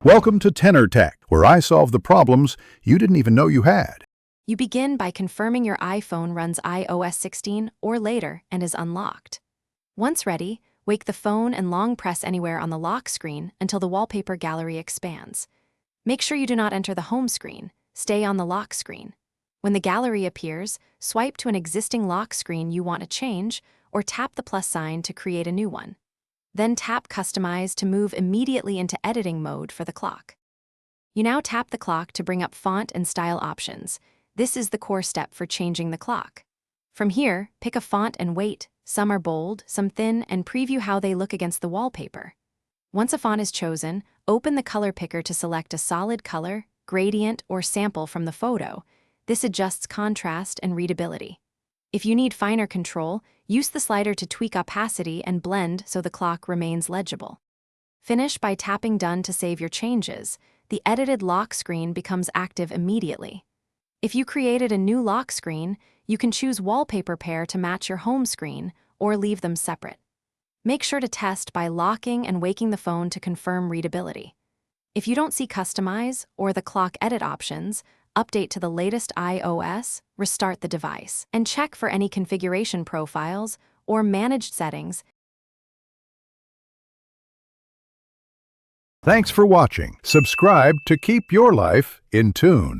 Welcome to Tenor Tech, where I solve the problems you didn't even know you had. You begin by confirming your iPhone runs iOS 16 or later and is unlocked. Once ready, wake the phone and long press anywhere on the lock screen until the wallpaper gallery expands. Make sure you do not enter the home screen. Stay on the lock screen. When the gallery appears, swipe to an existing lock screen you want to change or tap the plus sign to create a new one. Then tap Customize to move immediately into editing mode for the clock. You now tap the clock to bring up font and style options. This is the core step for changing the clock. From here, pick a font and weight. Some are bold, some thin, and preview how they look against the wallpaper. Once a font is chosen, open the color picker to select a solid color, gradient, or sample from the photo. This adjusts contrast and readability. If you need finer control, use the slider to tweak opacity and blend so the clock remains legible. Finish by tapping Done to save your changes. The edited lock screen becomes active immediately. If you created a new lock screen, you can choose wallpaper pair to match your home screen or leave them separate. Make sure to test by locking and waking the phone to confirm readability. If you don't see Customize or the clock edit options, update to the latest iOS, restart the device, and check for any configuration profiles or managed settings. Thanks for watching. Subscribe to keep your life in tune.